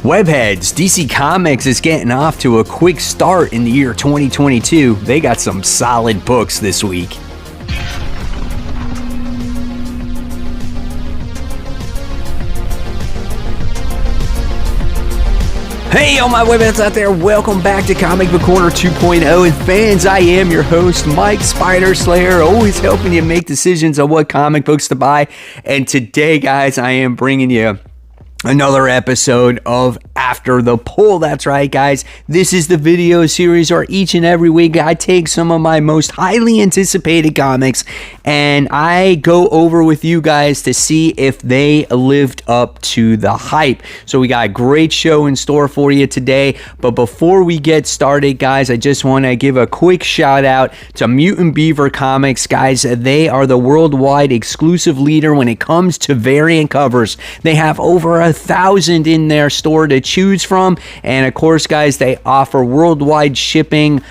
Webheads, DC Comics is getting off to a quick start in the year 2022. They got some solid books this week. Hey, all my webheads out there, welcome back to Comic Book Corner 2.0. And fans, I am your host, Mike Spider Slayer, always helping you make decisions on what comic books to buy. And today, guys, I am bringing you another episode of After the Poll. That's right, guys. This is the video series where each and every week I take some of my most highly anticipated comics and I go over with you guys to see if they lived up to the hype. So we got a great show in store for you today. But before we get started, guys, I just want to give a quick shout out to Mutant Beaver Comics. Guys, they are the worldwide exclusive leader when it comes to variant covers. They have over 1,000 in their store to choose from, and of course, guys, they offer worldwide shipping,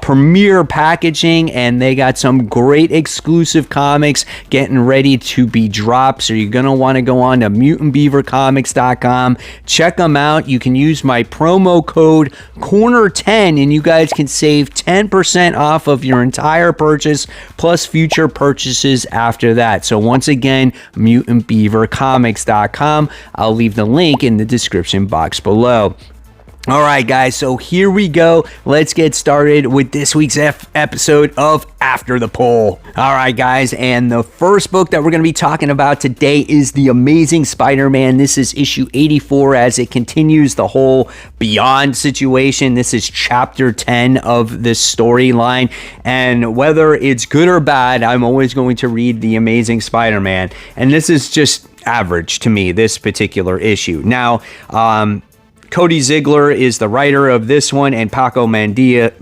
premier packaging, and they got some great exclusive comics getting ready to be dropped. So you're gonna want to go on to mutantbeavercomics.com, check them out. You can use my promo code corner10 and you guys can save 10% off of your entire purchase plus future purchases after that. So once again, mutantbeavercomics.com. I'll leave the link in the description box below. All right, guys, so here we go. Let's get started with this week's episode of After the Poll. All right, guys, and the first book that we're going to be talking about today is The Amazing Spider-Man. This is issue 84 as it continues the whole Beyond situation. This is chapter 10 of this storyline, and whether it's good or bad, I'm always going to read The Amazing Spider-Man, and this is just average to me, this particular issue. Now, Cody Ziegler is the writer of this one, and Paco Mandina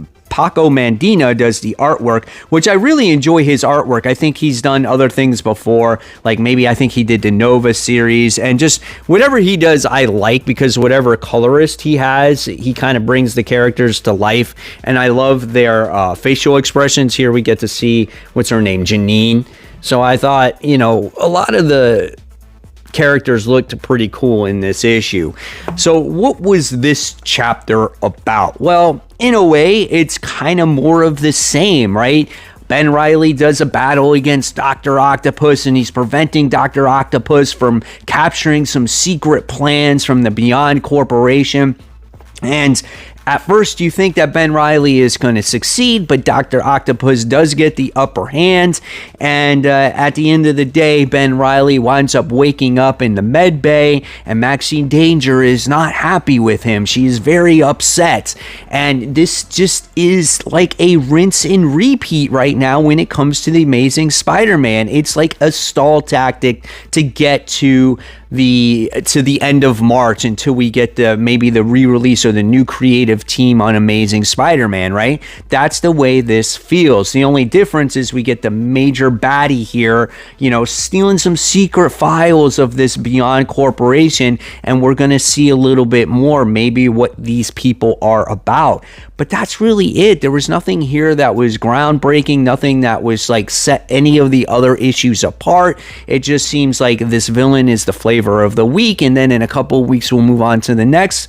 does the artwork, which I really enjoy his artwork. I think he's done other things before, like maybe I think he did the Nova series, and just whatever he does I like, because whatever colorist he has, he kind of brings the characters to life, and I love their facial expressions. Here we get to see, what's her name, Janine. So I thought, you know, a lot of the characters looked pretty cool in this issue. So what was this chapter about? Well, in a way, it's kind of more of the same, right? Ben Reilly does a battle against Dr. Octopus, and he's preventing Dr. Octopus from capturing some secret plans from the Beyond Corporation. And at first, you think that Ben Reilly is going to succeed, but Dr. Octopus does get the upper hand. And at the end of the day, Ben Reilly winds up waking up in the med bay, and Maxine Danger is not happy with him. She is very upset. And this just is like a rinse and repeat right now when it comes to The Amazing Spider-Man. It's like a stall tactic to get to the end of March until we get maybe the re-release or the new creative team on Amazing Spider-Man, right? That's the way this feels. The only difference is we get the major baddie here, you know, stealing some secret files of this Beyond Corporation, and we're going to see a little bit more, maybe what these people are about. But that's really it. There was nothing here that was groundbreaking, nothing that was like set any of the other issues apart. It just seems like this villain is the flavor of the week, and then in a couple of weeks we'll move on to the next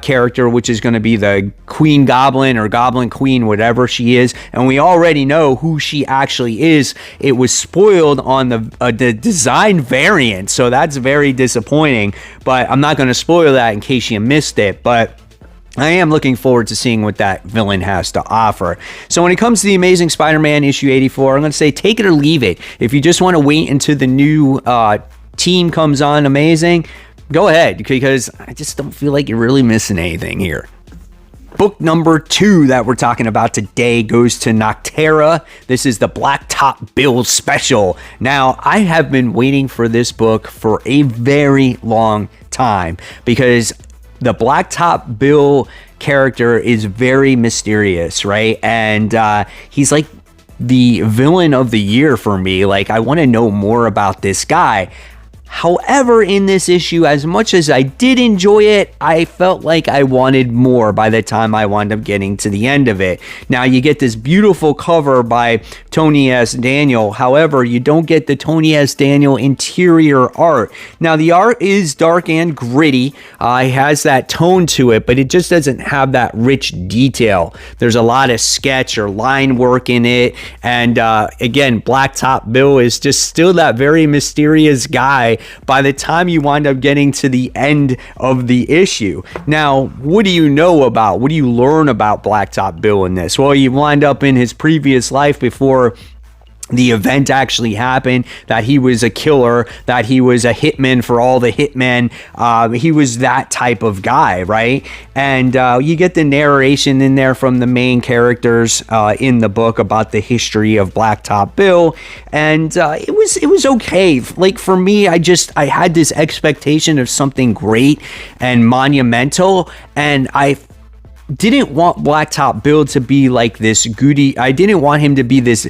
character, which is going to be the Queen Goblin or Goblin Queen, whatever she is, and we already know who she actually is. It was spoiled on the design variant, so that's very disappointing, but I'm not going to spoil that in case you missed it. But I am looking forward to seeing what that villain has to offer. So when it comes to The Amazing Spider-Man issue 84, I'm going to say take it or leave it. If you just want to wait until the new team comes on Amazing, go ahead, because I just don't feel like you're really missing anything here. Book number 2 that we're talking about today goes to Noctera. This is the Blacktop Bill special. Now, I have been waiting for this book for a very long time because the Blacktop Bill character is very mysterious, right? And he's like the villain of the year for me. Like, I want to know more about this guy. However, in this issue, as much as I did enjoy it, I felt like I wanted more by the time I wound up getting to the end of it. Now, you get this beautiful cover by Tony S. Daniel. However, you don't get the Tony S. Daniel interior art. Now, the art is dark and gritty. It has that tone to it, but it just doesn't have that rich detail. There's a lot of sketch or line work in it. And again, Blacktop Bill is just still that very mysterious guy by the time you wind up getting to the end of the issue. Now, what do you learn about Blacktop Bill in this? Well, you wind up in his previous life before the event actually happened, that he was a killer, that he was a hitman for all the hitmen. He was that type of guy, right? And you get the narration in there from the main characters in the book about the history of Blacktop Bill, and it was okay. Like, for me, I had this expectation of something great and monumental, and I didn't want Blacktop Bill to be like this goody. I didn't want him to be this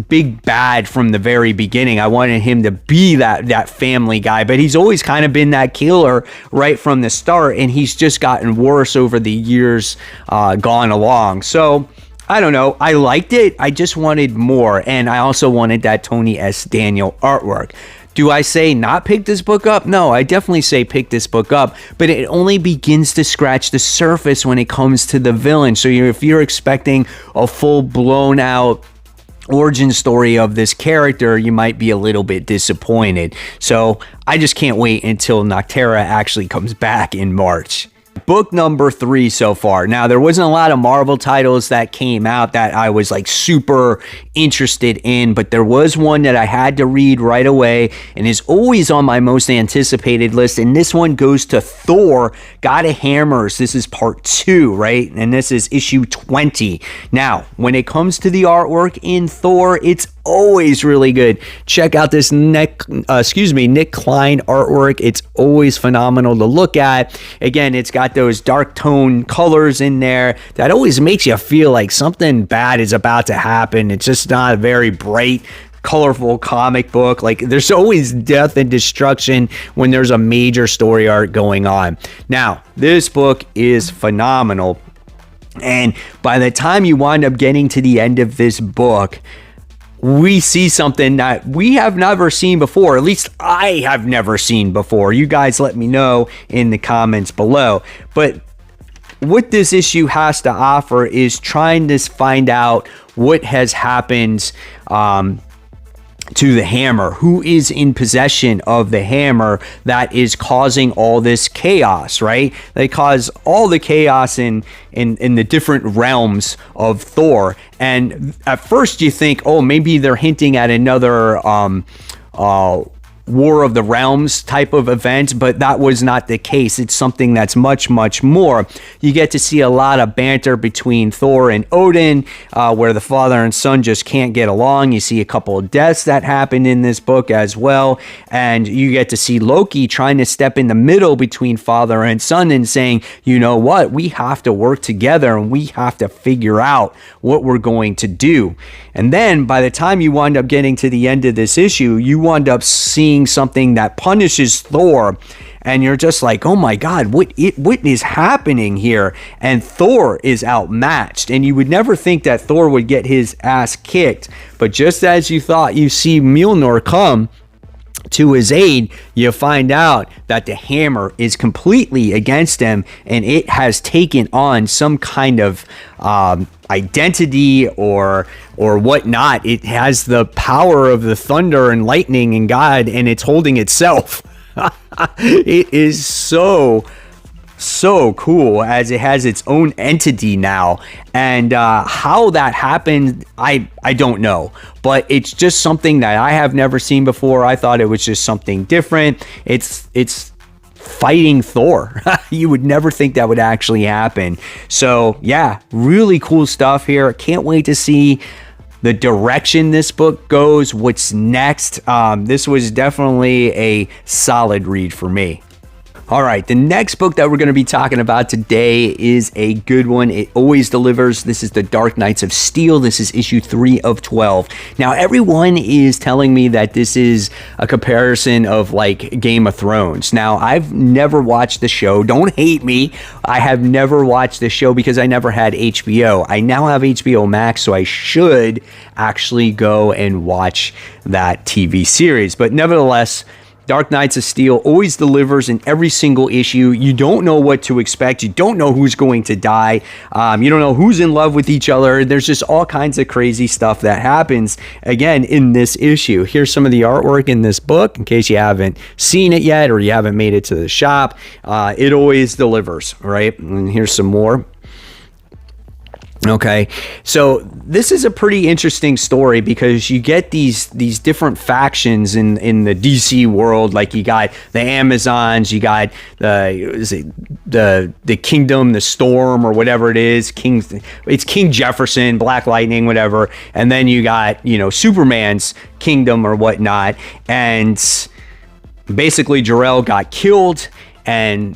big bad from the very beginning. I wanted him to be that family guy, but he's always kind of been that killer right from the start, and he's just gotten worse over the years gone along. So I don't know. I liked it. I just wanted more, and I also wanted that Tony S. Daniel artwork. Do I say not pick this book up? No, I definitely say pick this book up, but it only begins to scratch the surface when it comes to the villain. So if you're expecting a full blown out origin story of this character, you might be a little bit disappointed. So I just can't wait until Noctera actually comes back in March. Book number 3 so far. Now, there wasn't a lot of Marvel titles that came out that I was like super interested in, but there was one that I had to read right away and is always on my most anticipated list. And this one goes to Thor, God of Hammers. This is part 2, right? And this is issue 20. Now, when it comes to the artwork in Thor, it's always really good. Check out this Nick Klein artwork. It's always phenomenal to look at. Again, it's got those dark tone colors in there that always makes you feel like something bad is about to happen. It's just not a very bright, colorful comic book. Like, there's always death and destruction when there's a major story arc going on. Now, this book is phenomenal, and by the time you wind up getting to the end of this book, we see something that we have never seen before. At least I have never seen before. You guys let me know in the comments below. But what this issue has to offer is trying to find out what has happened to the hammer, who is in possession of the hammer that is causing all this chaos, right? They cause all the chaos in the different realms of Thor. And at first you think, oh, maybe they're hinting at another War of the Realms type of event, but that was not the case. It's something that's much, much more. You get to see a lot of banter between Thor and Odin, where the father and son just can't get along. You see a couple of deaths that happened in this book as well, and you get to see Loki trying to step in the middle between father and son and saying, you know what, we have to work together and we have to figure out what we're going to do. And then by the time you wind up getting to the end of this issue, you wind up seeing something that punishes Thor, and you're just like, oh my god, what is happening here? And Thor is outmatched, and you would never think that Thor would get his ass kicked, but just as you thought, you see Mjolnir come to his aid, you find out that the hammer is completely against him, and it has taken on some kind of identity or whatnot. It has the power of the thunder and lightning and God, and it's holding itself. It is so cool, as it has its own entity now, and how that happened, I don't know, but it's just something that I have never seen before. I thought it was just something different. It's fighting Thor. You would never think that would actually happen. So yeah, really cool stuff here. Can't wait to see the direction this book goes, what's next. This was definitely a solid read for me. All right, the next book that we're going to be talking about today is a good one. It always delivers. This is The Dark Knights of Steel. This is issue 3 of 12. Now, everyone is telling me that this is a comparison of like Game of Thrones. Now, I've never watched the show. Don't hate me. I have never watched the show because I never had HBO. I now have HBO Max, so I should actually go and watch that TV series. But nevertheless, Dark Knights of Steel always delivers in every single issue. You don't know what to expect. You don't know who's going to die. You don't know who's in love with each other. There's just all kinds of crazy stuff that happens, again, in this issue. Here's some of the artwork in this book, in case you haven't seen it yet or you haven't made it to the shop. It always delivers, right? And here's some more. Okay, so this is a pretty interesting story because you get these different factions in the DC world. Like you got the Amazons, you got the Kingdom, the Storm, or whatever it is. It's King Jefferson, Black Lightning, whatever. And then you got, Superman's kingdom or whatnot. And basically Jor-El got killed, and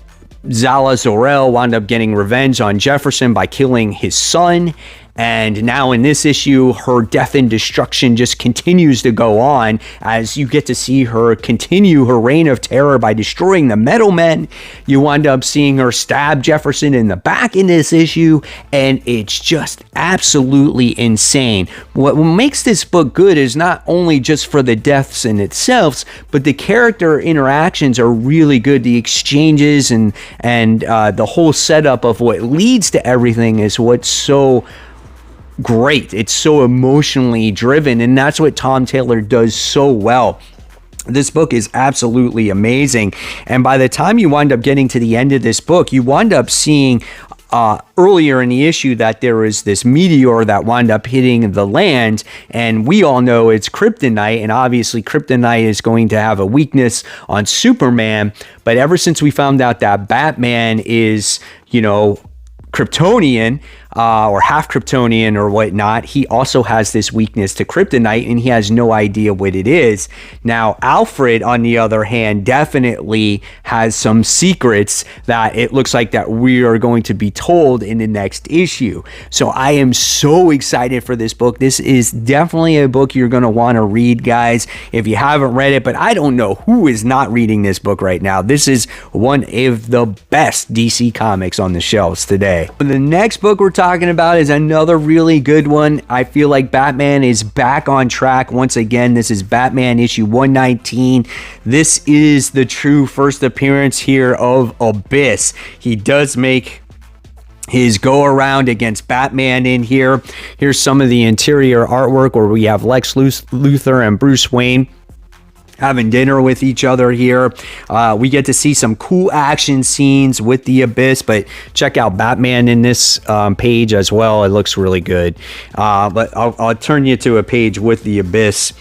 Zala Zor-El wound up getting revenge on Jefferson by killing his son. And now in this issue, her death and destruction just continues to go on as you get to see her continue her reign of terror by destroying the Metal Men. You wind up seeing her stab Jefferson in the back in this issue, and it's just absolutely insane. What makes this book good is not only just for the deaths in itself, but the character interactions are really good. The exchanges and the whole setup of what leads to everything is what's so great. It's so emotionally driven, and that's what Tom Taylor does so well. This book is absolutely amazing, and by the time you wind up getting to the end of this book, you wind up seeing earlier in the issue that there is this meteor that wound up hitting the land, and we all know it's kryptonite, and obviously kryptonite is going to have a weakness on Superman. But ever since we found out that Batman is, Kryptonian, or half Kryptonian or whatnot, he also has this weakness to kryptonite, and he has no idea what it is. Now, Alfred, on the other hand, definitely has some secrets that it looks like that we are going to be told in the next issue. So I am so excited for this book. This is definitely a book you're going to want to read, guys, if you haven't read it, but I don't know who is not reading this book right now. This is one of the best DC comics on the shelves today. The next book we're talking about is another really good one. I feel like Batman is back on track once again. This is Batman issue 119. This is the true first appearance here of Abyss. He does make his go around against Batman in here. Here's some of the interior artwork where we have Lex Luthor and Bruce Wayne having dinner with each other here. We get to see some cool action scenes with the Abyss, but check out Batman in this page as well. It looks really good. But I'll turn you to a page with the Abyss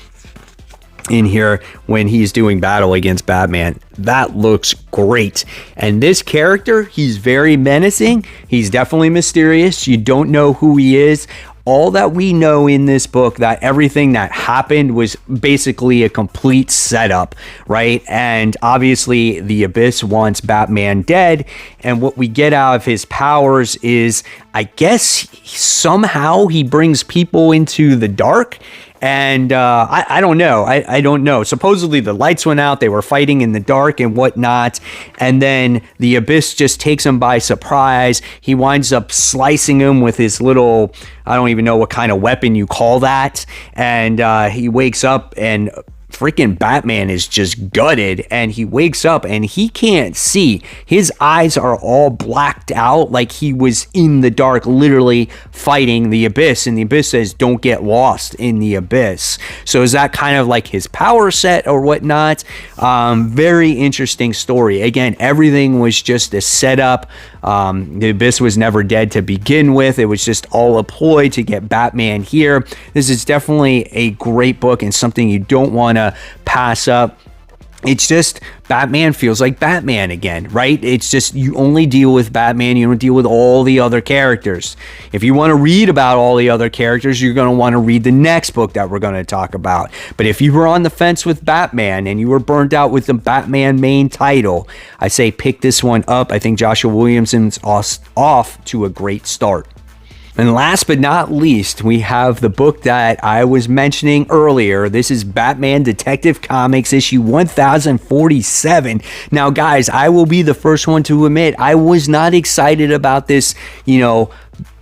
in here when he's doing battle against Batman. That looks great. And this character, he's very menacing. He's definitely mysterious. You don't know who he is. All that we know in this book, that everything that happened was basically a complete setup, right? And obviously the Abyss wants Batman dead, and what we get out of his powers is, I guess, somehow he brings people into the dark. And I don't know. I don't know. Supposedly the lights went out. They were fighting in the dark and whatnot. And then the Abyss just takes him by surprise. He winds up slicing him with his little, I don't even know what kind of weapon you call that. And he wakes up and freaking Batman is just gutted, and he wakes up and he can't see. His eyes are all blacked out like he was in the dark, literally fighting the Abyss, and the Abyss says, don't get lost in the Abyss. So is that kind of like his power set or whatnot? Very interesting story. Again, everything was just a setup. The Abyss was never dead to begin with. It was just all a ploy to get Batman here. This is definitely a great book and something you don't want to pass up. it's just Batman feels like Batman again, right? It's just you only deal with Batman, you don't deal with all the other characters. If you want to read about all the other characters, you're going to want to read the next book that we're going to talk about. But if you were on the fence with Batman and you were burnt out with the Batman main title, I say pick this one up. I think Joshua Williamson's off to a great start. And last but not least, we have the book that I was mentioning earlier. This is Batman Detective Comics issue 1047. Now, guys, I will be the first one to admit I was not excited about this,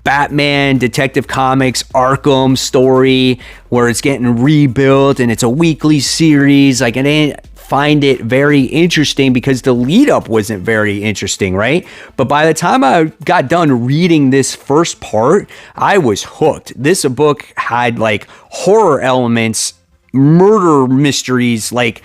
Batman Detective Comics Arkham story where it's getting rebuilt and it's a weekly series. Like, I didn't find it very interesting because the lead up wasn't very interesting, right? But by the time I got done reading this first part, I was hooked. This book had like horror elements, murder mysteries, like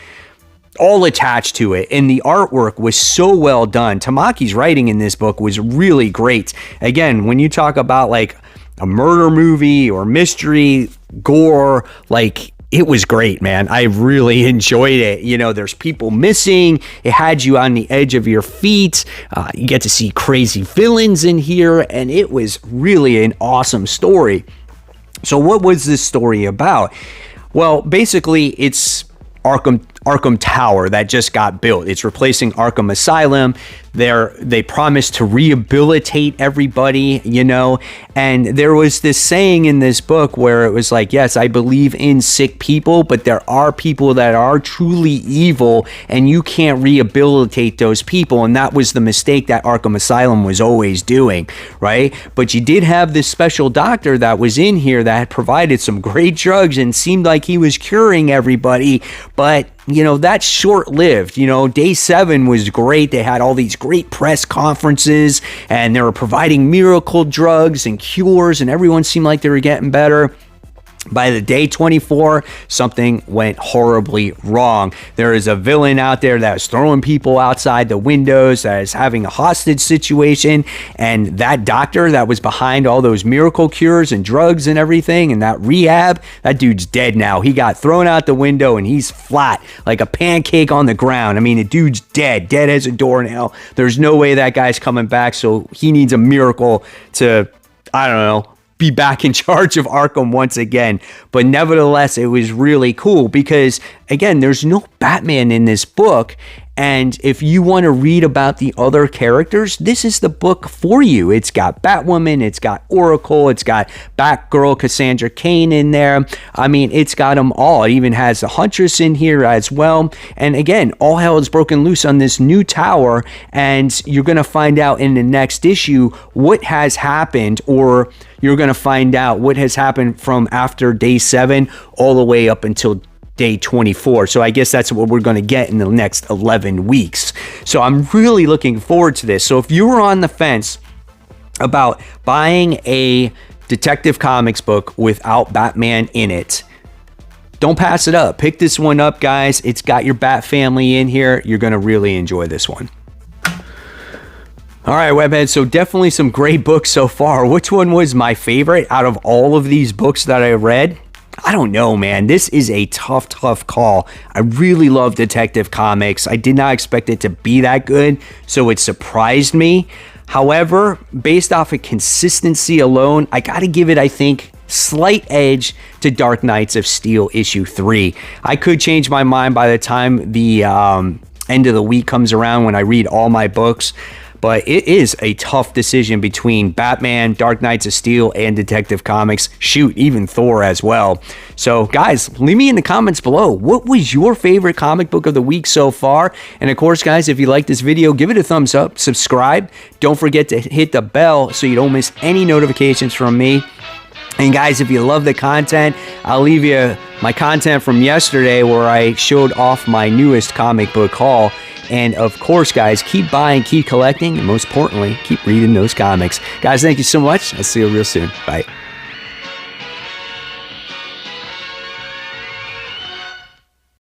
all attached to it, and the artwork was so well done. Tamaki's writing in this book was really great. Again, when you talk about like a murder movie or mystery, gore, like it was great, man. I really enjoyed it. There's people missing. It had you on the edge of your feet. You get to see crazy villains in here, and it was really an awesome story. So what was this story about? Well, basically, it's Arkham Tower that just got built. It's replacing Arkham Asylum. They promised to rehabilitate everybody, and there was this saying in this book where it was like, yes, I believe in sick people, but there are people that are truly evil and you can't rehabilitate those people. And that was the mistake that Arkham Asylum was always doing, right? But you did have this special doctor that was in here that had provided some great drugs and seemed like he was curing everybody, but that's short-lived. Day 7 was great. They had all these great press conferences and they were providing miracle drugs and cures and everyone seemed like they were getting better. By the day 24, something went horribly wrong. There is a villain out there that is throwing people outside the windows, that is having a hostage situation, and that doctor that was behind all those miracle cures and drugs and everything and that rehab, that dude's dead now. He got thrown out the window and he's flat like a pancake on the ground. I mean, the dude's dead as a doornail. There's no way that guy's coming back, so he needs a miracle to, I don't know, be back in charge of Arkham once again. But nevertheless, it was really cool because, again, there's no Batman in this book. And if you want to read about the other characters, this is the book for you. It's got Batwoman, it's got Oracle, it's got Batgirl, Cassandra Cain in there. I mean, it's got them all. It even has the Huntress in here as well. And again, all hell is broken loose on this new tower. And you're going to find out in the next issue what has happened, or you're going to find out what has happened from after day 7 all the way up until day 24. So I guess that's what we're going to get in the next 11 weeks. So I'm really looking forward to this. So if you were on the fence about buying a Detective Comics book without Batman in it, don't pass it up. Pick this one up, guys. It's got your Bat family in here. You're going to really enjoy this one. All right, Webhead, so definitely some great books so far. Which one was my favorite out of all of these books that I read? I don't know, man. This is a tough call. I really love Detective Comics. I did not expect it to be that good, so it surprised me. However, based off of consistency alone, I got to give it, I think, slight edge to Dark Knights of Steel issue 3. I could change my mind by the time the end of the week comes around when I read all my books. But it is a tough decision between Batman, Dark Knights of Steel, and Detective Comics. Shoot, even Thor as well. So, guys, leave me in the comments below. What was your favorite comic book of the week so far? And, of course, guys, if you like this video, give it a thumbs up, subscribe. Don't forget to hit the bell so you don't miss any notifications from me. And, guys, if you love the content, I'll leave you my content from yesterday where I showed off my newest comic book haul. And of course, guys, keep buying, keep collecting, and most importantly, keep reading those comics. Guys, thank you so much. I'll see you real soon. Bye.